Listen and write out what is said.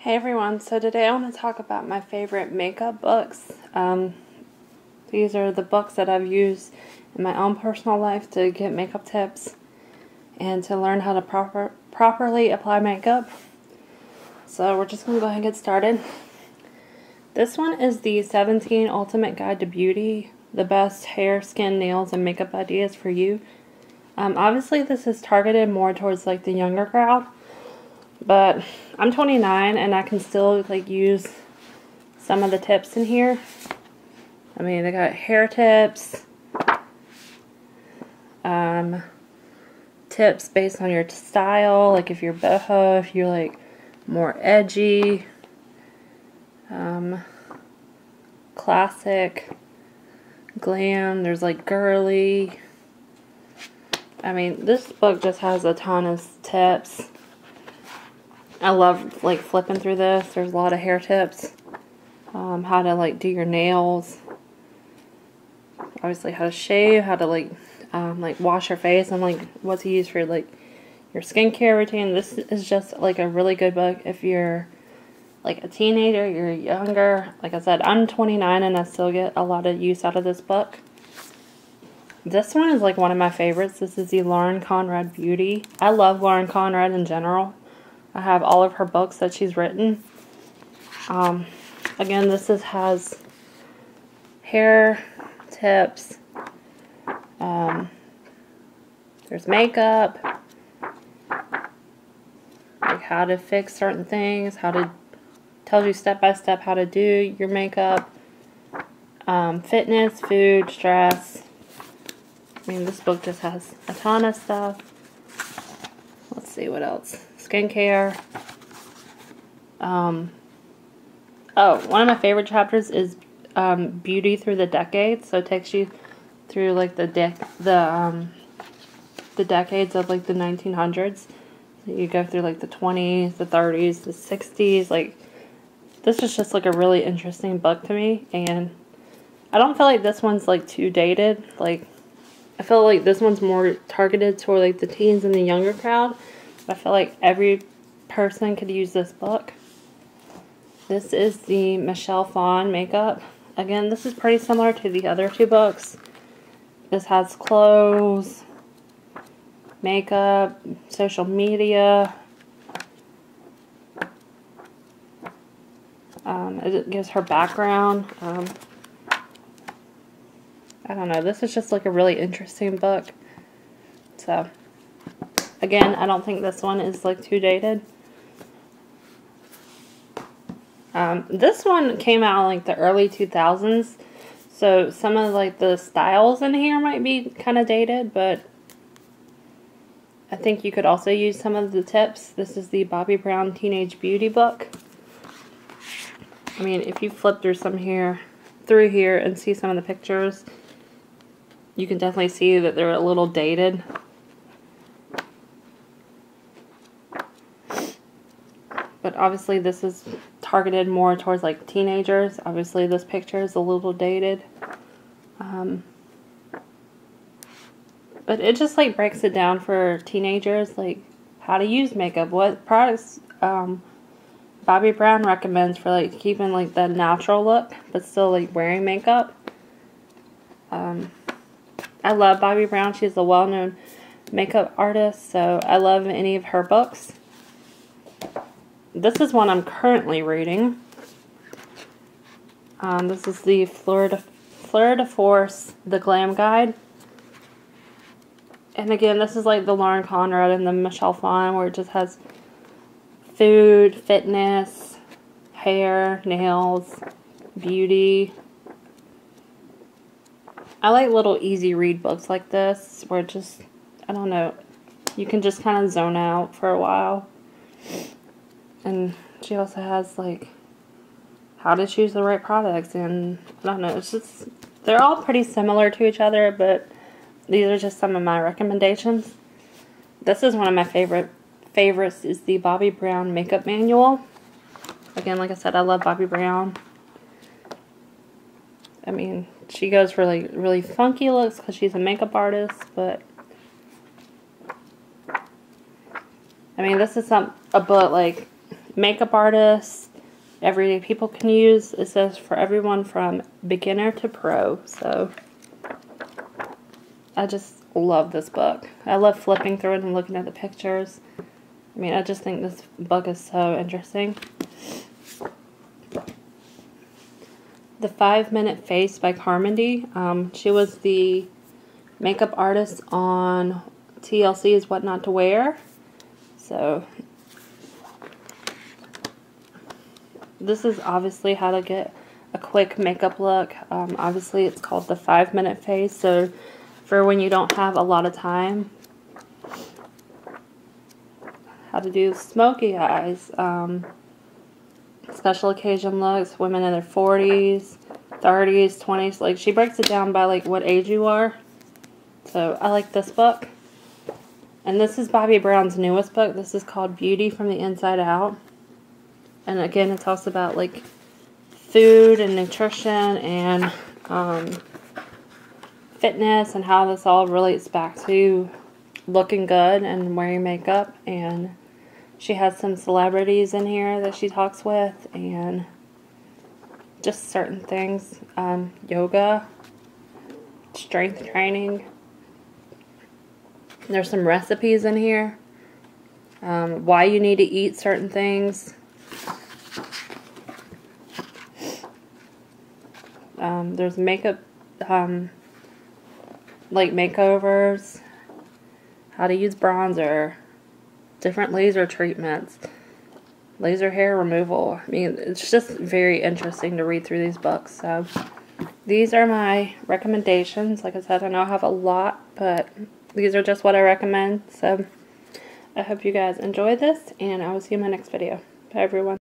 Hey everyone, so today I want to talk about my favorite makeup books. These are the books that I've used in my own personal life to get makeup tips and to learn how to properly apply makeup. So we're just going to go ahead and get started. This one is the 17 Ultimate Guide to Beauty, the best hair, skin, nails, and makeup ideas for you. Obviously this is targeted more towards like the younger crowd. But I'm 29 and I can still like use some of the tips in here. I mean, they got hair tips, tips based on your style, like if you're boho, if you're like more edgy, classic, glam, there's like girly. I mean, this book just has a ton of tips. I love like flipping through this. There's a lot of hair tips, how to like do your nails, obviously how to shave, how to like wash your face, and like what to use for like your skincare routine. This is just like a really good book if you're like a teenager, you're younger. Like I said, I'm 29 and I still get a lot of use out of this book. This one is like one of my favorites. This is the Lauren Conrad Beauty. I love Lauren Conrad in general. I have all of her books that she's written. Again, this has hair tips. There's makeup. Like how to fix certain things. Tells you step by step how to do your makeup. Fitness, food, stress. I mean, this book just has a ton of stuff. Let's see what else. Skincare. Oh, one of my favorite chapters is Beauty Through the Decades. So it takes you through like the decades of like the 1900s. So you go through like the 20s, the 30s, the 60s. Like, this is just like a really interesting book to me, and I don't feel like this one's like too dated. Like, I feel like this one's more targeted toward like the teens and the younger crowd. I feel like every person could use this book. This is the Phan makeup. Again, this is pretty similar to the other two books. This has clothes, makeup, social media. It gives her background. I don't know. This is just like a really interesting book. So, again, I don't think this one is like too dated. This one came out in like the early 2000s. So some of like the styles in here might be kind of dated, but I think you could also use some of the tips. This is the Bobbi Brown Teenage Beauty book. I mean, if you flip through here and see some of the pictures, you can definitely see that they're a little dated. But obviously this is targeted more towards like teenagers. Obviously this picture is a little dated. But it just like breaks it down for teenagers, like how to use makeup, what products Bobbi Brown recommends for like keeping like the natural look but still like wearing makeup. I love Bobbi Brown. She's a well-known makeup artist, so I love any of her books. This is one I'm currently reading. This is the Fleur de Force, the Glam Guide. And again, this is like the Lauren Conrad and the Phan, where it just has food, fitness, hair, nails, beauty. I like little easy read books like this, where just, I don't know, you can just kind of zone out for a while. And she also has like how to choose the right products, and I don't know, it's just, they're all pretty similar to each other, but these are just some of my recommendations. This is one of my favorites is the Bobbi Brown Makeup Manual. Again, like I said, I love Bobbi Brown. I mean, she goes for like really funky looks because she's a makeup artist, but I mean, this is a book like makeup artists, everyday people can use. It says for everyone from beginner to pro. So I just love this book. I love flipping through it and looking at the pictures. I mean, I just think this book is so interesting. The 5-Minute Face by Carmody. She was the makeup artist on TLC's What Not to Wear. So this is obviously how to get a quick makeup look. Obviously it's called the 5-Minute Face, so for when you don't have a lot of time. How to do smoky eyes, special occasion looks, women in their 40s, 30s, 20s. Like, she breaks it down by like what age you are. So I like this book. And this is Bobbi Brown's newest book. This is called Beauty from the Inside Out. And again, it talks about like food and nutrition and fitness and how this all relates back to looking good and wearing makeup. And she has some celebrities in here that she talks with, and just certain things. Yoga, strength training. There's some recipes in here. Why you need to eat certain things. There's makeup, like makeovers. How to use bronzer. Different laser treatments, laser hair removal. I mean, it's just very interesting to read through these books. So these are my recommendations. Like I said, I know I have a lot, but these are just what I recommend. So I hope you guys enjoy this, and I will see you in my next video. Bye, everyone.